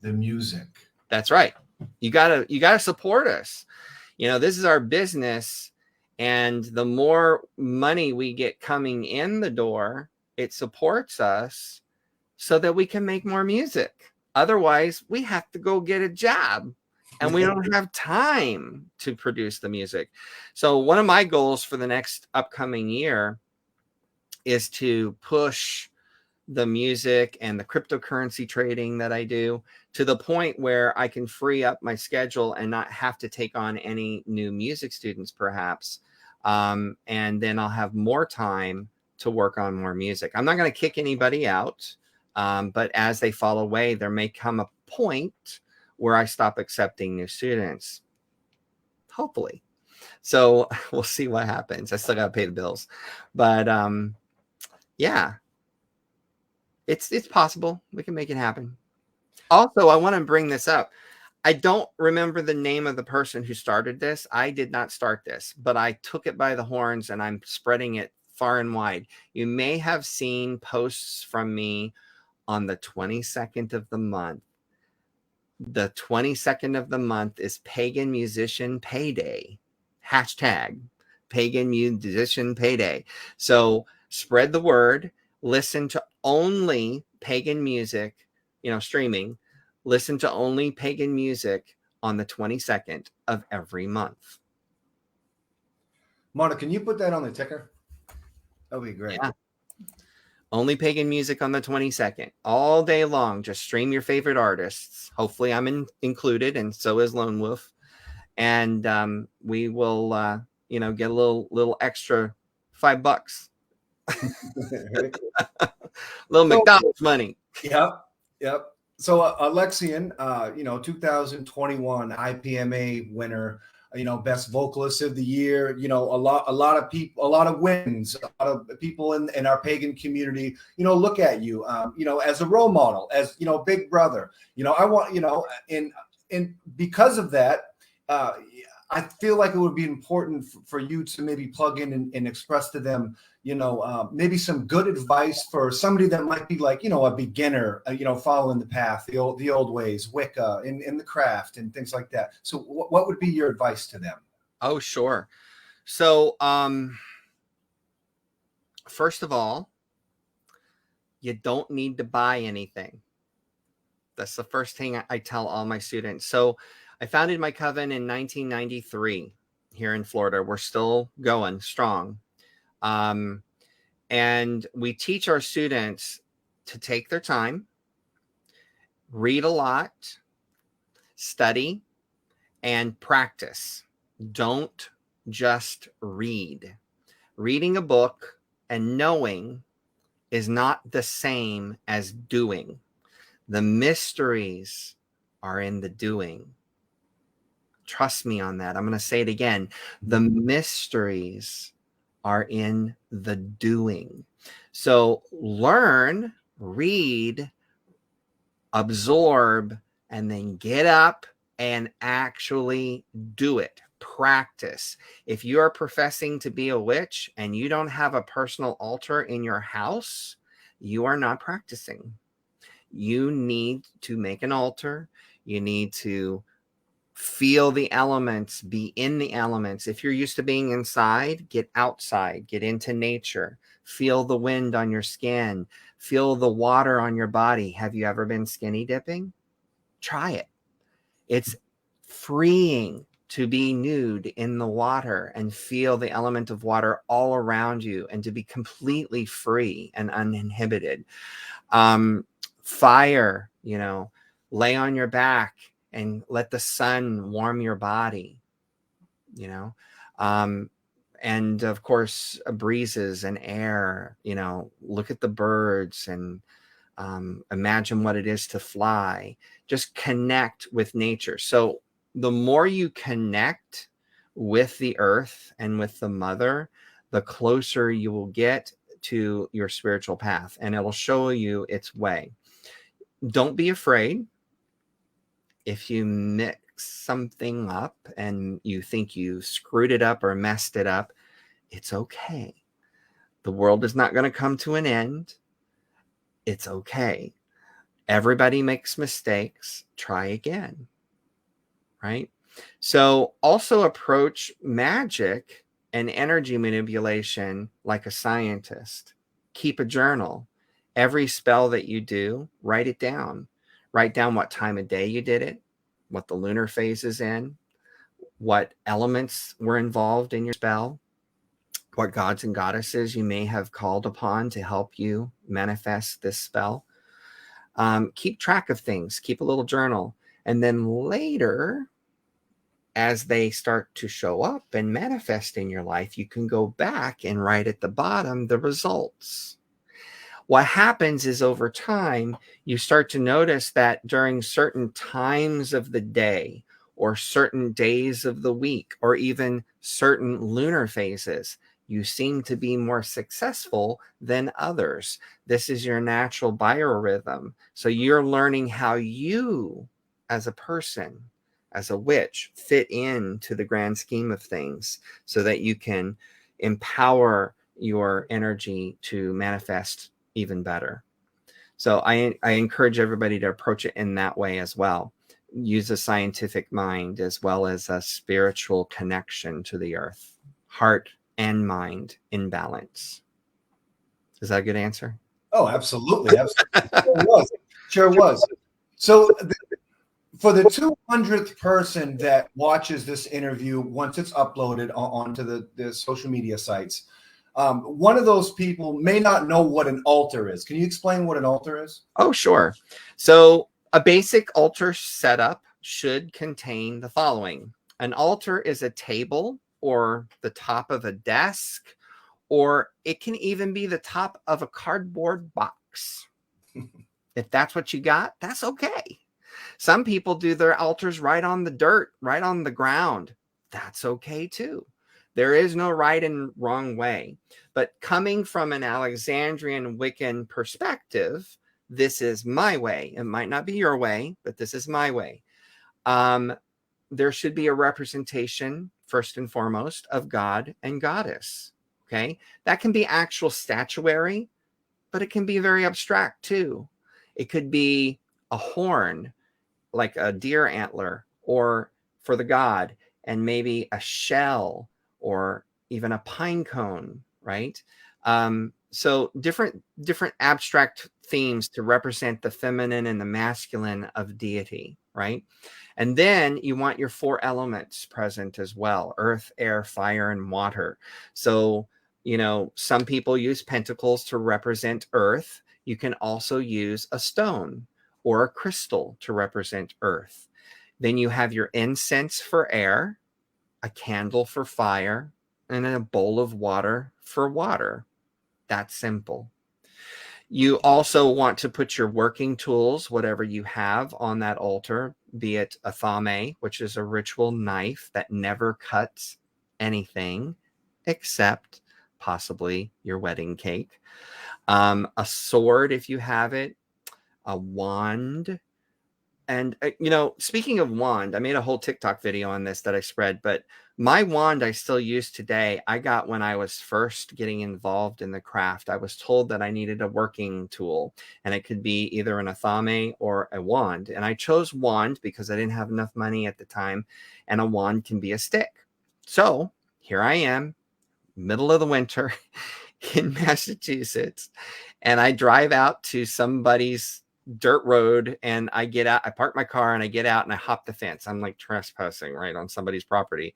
Speaker 1: the music.
Speaker 2: That's right. You gotta support us. This is our business, and the more money we get coming in the door, it supports us so that we can make more music. Otherwise, we have to go get a job, and we don't have time to produce the music. So one of my goals for the next upcoming year is to push the music and the cryptocurrency trading that I do to the point where I can free up my schedule and not have to take on any new music students, perhaps. And then I'll have more time to work on more music. I'm not going to kick anybody out, but as they fall away, there may come a point where I stop accepting new students. Hopefully. So we'll see what happens. I still got to pay the bills, but yeah, it's possible. We can make it happen. Also, I want to bring this up. I don't remember the name of the person who started this. I did not start this, but I took it by the horns and I'm spreading it far and wide. You may have seen posts from me on the 22nd of the month. The 22nd of the month is Pagan Musician Payday. Hashtag Pagan Musician Payday. So spread the word. Listen to only pagan music, streaming. Listen to only pagan music on the 22nd of every month.
Speaker 1: Mona, can you put that on the ticker? That would be great.
Speaker 2: Yeah. Only pagan music on the 22nd. All day long. Just stream your favorite artists. Hopefully I'm included, and so is Lone Wolf. And we will, get a little extra $5. Little McDonald's money.
Speaker 1: Yep. So Alexian, 2021 IPMA winner, best vocalist of the year, a lot of people, a lot of wins, a lot of people in our pagan community, look at you, as a role model, as, big brother, I want, and because of that, I feel like it would be important for you to maybe plug in and express to them, maybe some good advice for somebody that might be like, a beginner, following the path, the old ways, Wicca and the craft and things like that. So what would be your advice to them?
Speaker 2: Oh, sure. So, first of all, you don't need to buy anything. That's the first thing I tell all my students. So I founded my coven in 1993 here in Florida. We're still going strong. And we teach our students to take their time, read a lot, study, and practice. Don't just read. Reading a book and knowing is not the same as doing. The mysteries are in the doing. Trust me on that. I'm going to say it again. The mysteries are in the doing. So learn, read, absorb, and then get up and actually do it. Practice. If you are professing to be a witch and you don't have a personal altar in your house, you are not practicing. You need to make an altar. You need to feel the elements, be in the elements. If you're used to being inside, get outside, get into nature, feel the wind on your skin, feel the water on your body. Have you ever been skinny dipping? Try it. It's freeing to be nude in the water and feel the element of water all around you and to be completely free and uninhibited. Fire, lay on your back and let the sun warm your body, and of course, breezes and air, look at the birds and imagine what it is to fly. Just connect with nature. So the more you connect with the earth and with the mother, the closer you will get to your spiritual path, and it'll show you its way. Don't be afraid. If you mix something up and you think you screwed it up or messed it up, it's okay. The world is not going to come to an end. It's okay. Everybody makes mistakes. Try again. right? So also approach magic and energy manipulation like a scientist. Keep a journal. Every spell that you do, write it down. Write down what time of day you did it, what the lunar phase is in, what elements were involved in your spell, what gods and goddesses you may have called upon to help you manifest this spell. Keep track of things. Keep a little journal. And then later, as they start to show up and manifest in your life, you can go back and write at the bottom the results. What happens is over time, you start to notice that during certain times of the day or certain days of the week or even certain lunar phases, you seem to be more successful than others. This is your natural biorhythm. So you're learning how you, as a person, as a witch, fit into the grand scheme of things so that you can empower your energy to manifest even better. So I encourage everybody to approach it in that way as well. Use a scientific mind as well as a spiritual connection to the earth, heart and mind in balance. Is that a good answer?
Speaker 1: Oh, absolutely. Absolutely. Sure was. So for the 200th person that watches this interview, once it's uploaded onto the social media sites, one of those people may not know what an altar is. Can you explain what an altar is?
Speaker 2: Oh, sure. So a basic altar setup should contain the following. An altar is a table or the top of a desk, or it can even be the top of a cardboard box. If that's what you got, that's okay. Some people do their altars right on the dirt, right on the ground. That's okay too. There is no right and wrong way. But coming from an Alexandrian Wiccan perspective, this is my way. It might not be your way, but this is my way. There should be a representation, first and foremost, of God and goddess. Okay. That can be actual statuary, but it can be very abstract too. It could be a horn, like a deer antler, or for the god, and maybe a shell or even a pine cone, right? So different abstract themes to represent the feminine and the masculine of deity, right? And then you want your 4 elements present as well: earth, air, fire, and water. So, you know, some people use pentacles to represent earth. You can also use a stone or a crystal to represent earth. Then you have your incense for air, a candle for fire, and a bowl of water for water. That's simple. You also want to put your working tools, whatever you have, on that altar, be it a thame, which is a ritual knife that never cuts anything except possibly your wedding cake, a sword if you have it, a wand. And, you know, speaking of wand, I made a whole TikTok video on this that I spread, but my wand I still use today. I got when I was first getting involved in the craft. I was told that I needed a working tool, and it could be either an athame or a wand. And I chose wand because I didn't have enough money at the time, and a wand can be a stick. So here I am, middle of the winter in Massachusetts, and I drive out to somebody's dirt road, and I get out, I park my car, and I get out and I hop the fence. I'm like trespassing right on somebody's property.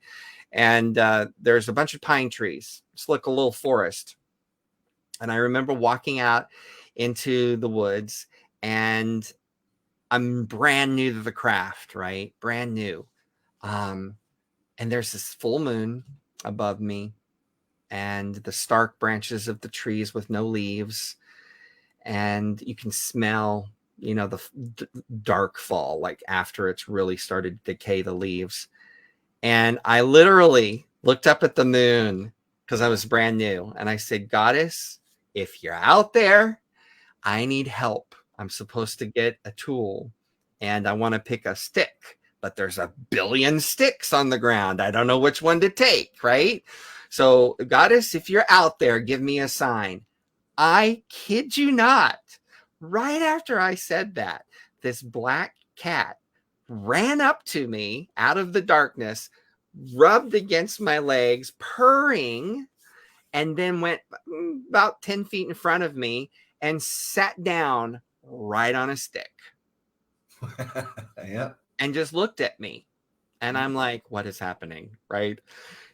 Speaker 2: And there's a bunch of pine trees. It's like a little forest. And I remember walking out into the woods, and I'm brand new to the craft, right? Brand new. And there's this full moon above me, and the stark branches of the trees with no leaves. And you can smell, you know, the dark fall, like after it's really started to decay the leaves. And I literally looked up at the moon because I was brand new. And I said, Goddess, if you're out there, I need help. I'm supposed to get a tool, and I want to pick a stick, but there's a billion sticks on the ground. I don't know which one to take, right? So, Goddess, if you're out there, give me a sign. I kid you not. Right after I said that, this black cat ran up to me out of the darkness, rubbed against my legs, purring, and then went about 10 feet in front of me and sat down right on a stick.
Speaker 1: Yeah.
Speaker 2: And just looked at me. And I'm like, what is happening? Right.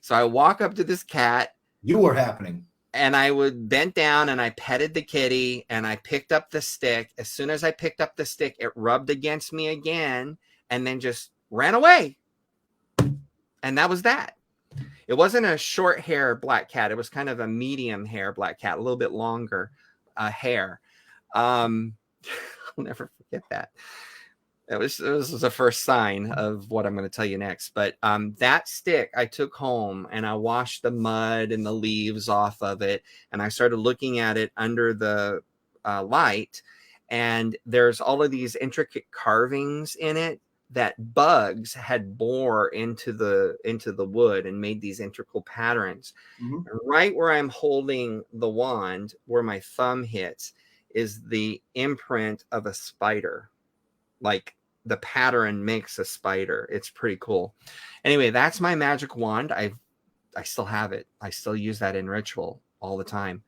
Speaker 2: So I walk up to this cat.
Speaker 1: You were happening.
Speaker 2: And I would bent down and I petted the kitty and I picked up the stick. As soon as I picked up the stick, it rubbed against me again and then just ran away. And that was that. It wasn't a short hair black cat. It was kind of a medium hair black cat, a little bit longer hair. I'll never forget that. It was the first sign of what I'm going to tell you next. But that stick I took home and I washed the mud and the leaves off of it. And I started looking at it under the light. And there's all of these intricate carvings in it that bugs had bore into the wood and made these intricate patterns. Mm-hmm. Right where I'm holding the wand, where my thumb hits, is the imprint of a spider. Like the pattern makes a spider. It's pretty cool. Anyway, that's my magic wand. I still have it. I still use that in ritual all the time.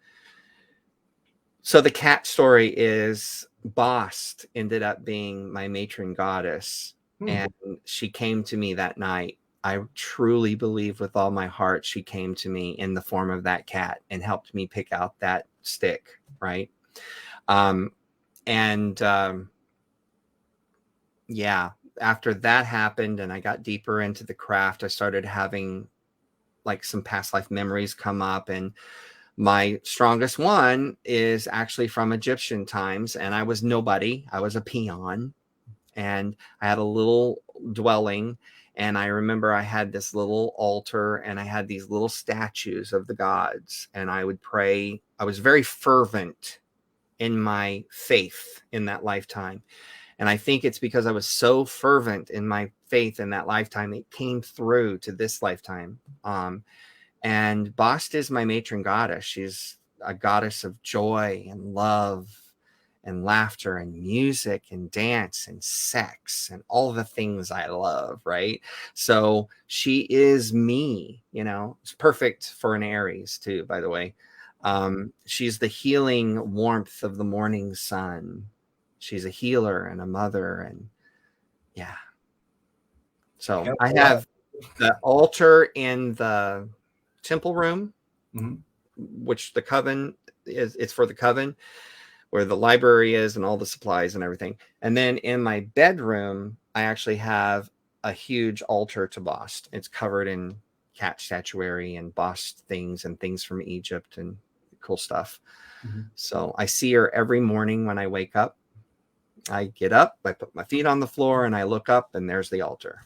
Speaker 2: So the cat story is Bast ended up being my matron goddess. And she came to me that night. I truly believe with all my heart she came to me in the form of that cat and helped me pick out that stick, right? Yeah, after that happened and I got deeper into the craft, I started having like some past life memories come up, and my strongest one is actually from Egyptian times, and I was nobody. I was a peon. And I had a little dwelling, and I remember I had this little altar and I had these little statues of the gods, and I would pray. I was very fervent in my faith in that lifetime. And I think it's because I was so fervent in my faith in that lifetime, it came through to this lifetime. And Bast is my matron goddess. She's a goddess of joy and love and laughter and music and dance and sex and all the things I love, right? So she is me, you know. It's perfect for an Aries too, by the way. She's the healing warmth of the morning sun. She's a healer and a mother, and yeah. So I have the altar in the temple room, which the Coven is. It's for the Coven, where the library is and all the supplies and everything. And then in my bedroom, I actually have a huge altar to Bast. It's covered in cat statuary and Bast things and things from Egypt and cool stuff. So I see her every morning when I wake up. I get up, I put my feet on the floor, and I look up, and there's the altar.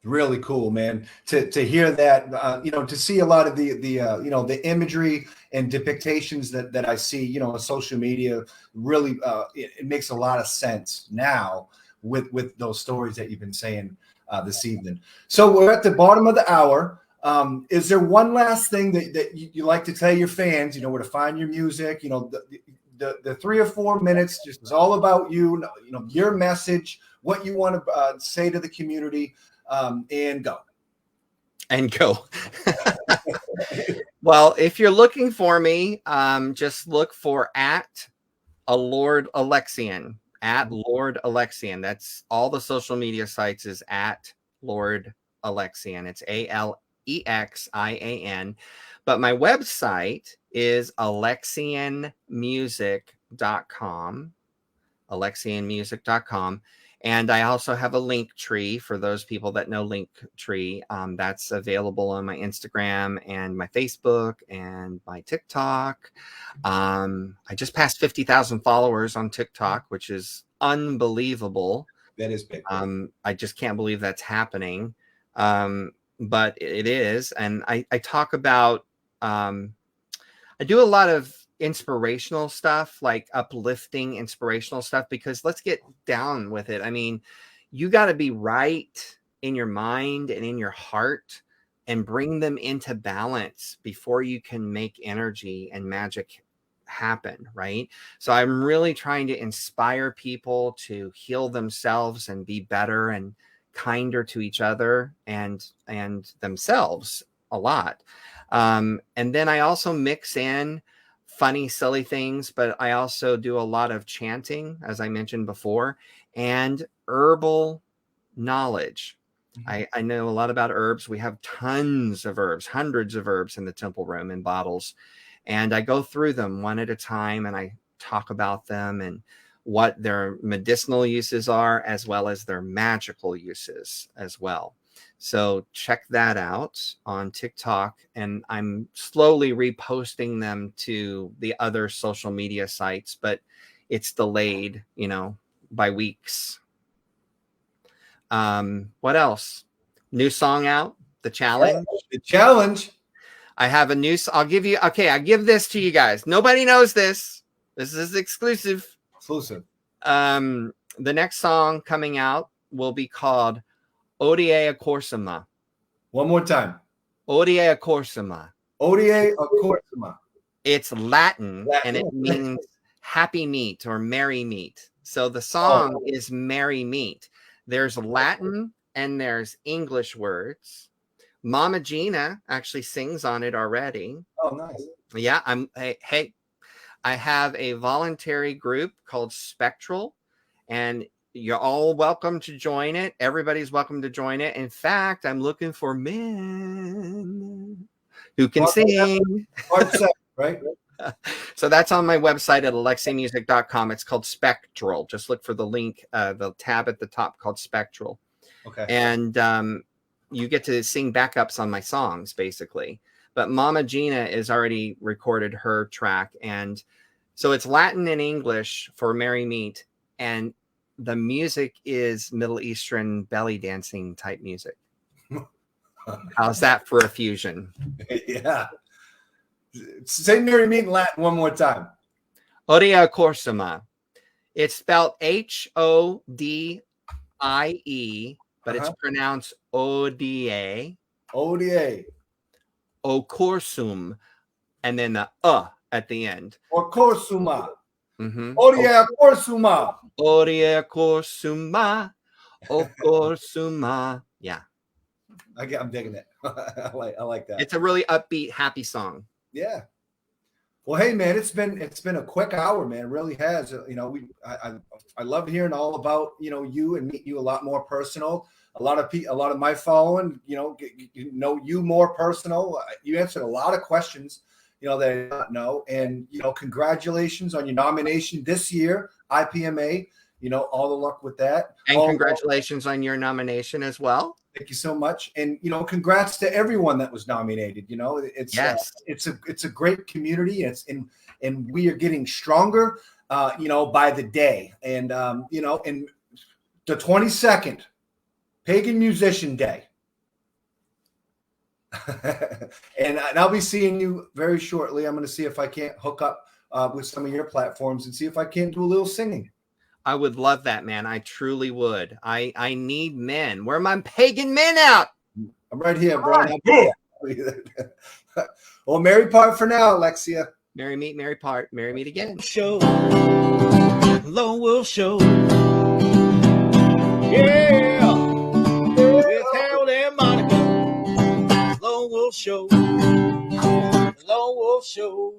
Speaker 1: Really cool, man. To hear that, to see a lot of the imagery and depictions that I see, on social media, really, it makes a lot of sense now with those stories that you've been saying this evening. So we're at the bottom of the hour. Is there one last thing that you like to tell your fans? Where to find your music? The 3 or 4 minutes just is all about you. Your message, what you want to say to the community. And go. Well,
Speaker 2: if you're looking for me, just look for at a Lord Alexian, at Lord Alexian. That's all the social media sites is at Lord Alexian. It's ALEXIAN. But my website is Alexianmusic.com. Alexianmusic.com. And I also have a link tree for those people that know link tree. That's available on my Instagram and my Facebook and my TikTok. I just passed 50,000 followers on TikTok, which is unbelievable.
Speaker 1: That is big.
Speaker 2: I just can't believe that's happening. But it is. And I talk about, I do a lot of inspirational stuff, like uplifting inspirational stuff, because let's get down with it. I mean, you got to be right in your mind and in your heart and bring them into balance before you can make energy and magic happen, right? So I'm really trying to inspire people to heal themselves and be better and kinder to each other and themselves a lot. And then I also mix in funny, silly things, but I also do a lot of chanting, as I mentioned before, and herbal knowledge. I know a lot about herbs. We have tons of herbs, hundreds of herbs in the temple room in bottles. And I go through them one at a time and I talk about them and what their medicinal uses are, as well as their magical uses as well. So check that out on TikTok. And I'm slowly reposting them to the other social media sites, but it's delayed, you know, by weeks. What else? New song out, The Challenge.
Speaker 1: The challenge.
Speaker 2: I have a new, I'll give you, okay, I give this to you guys. Nobody knows this. This is exclusive.
Speaker 1: Exclusive.
Speaker 2: The next song coming out will be called Odie a Corsima.
Speaker 1: One more time.
Speaker 2: Odie a Corsima.
Speaker 1: Odie a Corsima.
Speaker 2: It's Latin and it means happy meat or merry meat. So the song is merry meat. There's Latin and there's English words. Mama Gina actually sings on it already.
Speaker 1: Oh, nice.
Speaker 2: Yeah, hey, I have a voluntary group called Spectral, and you're all welcome to join it. Everybody's welcome to join it. In fact, I'm looking for men who can sing.
Speaker 1: Part 7, right?
Speaker 2: So that's on my website at alexiamusic.com. It's called Spectral. Just look for the link, the tab at the top called Spectral.
Speaker 1: Okay.
Speaker 2: And you get to sing backups on my songs, basically. But Mama Gina is already recorded her track. And so it's Latin and English for Merry Meet. And the music is Middle Eastern belly dancing type music. How's that for a fusion?
Speaker 1: Yeah. Say Merry Meet in Latin one more time.
Speaker 2: Odia Corsima. It's spelled Hodie, but it's pronounced Odie.
Speaker 1: Odie.
Speaker 2: O Corsum. And then the at the end.
Speaker 1: Or Corsuma.
Speaker 2: Mm-hmm.
Speaker 1: Odie Corsuma.
Speaker 2: Odie Corsuma. O Corsuma. Yeah.
Speaker 1: I'm digging it. I like that.
Speaker 2: It's a really upbeat, happy song.
Speaker 1: Yeah. Well, hey man, it's been a quick hour, man. It really has. You know, I love hearing all about, you know, you and meet you a lot more personal. A lot of my following, you know you more personal. You answered a lot of questions, you know, that I did not know. And, you know, congratulations on your nomination this year, IPMA. You know, all the luck with that.
Speaker 2: And congratulations on your nomination as well.
Speaker 1: Thank you so much. And, you know, congrats to everyone that was nominated. You know, it's a great community. And we are getting stronger, you know, by the day. And, you know, and the 22nd, Pagan Musician Day. and I'll be seeing you very shortly. I'm going to see if I can't hook up with some of your platforms and see if I can't do a little singing.
Speaker 2: I would love that, man. I truly would. I need men. Where are my pagan men out?
Speaker 1: I'm right here, bro. Well, merry part for now, Alexia.
Speaker 2: Merry meet, merry part. Merry meet again.
Speaker 3: Show. Low will show. Yeah. It's Harold and Monica. Low will show. Low will show.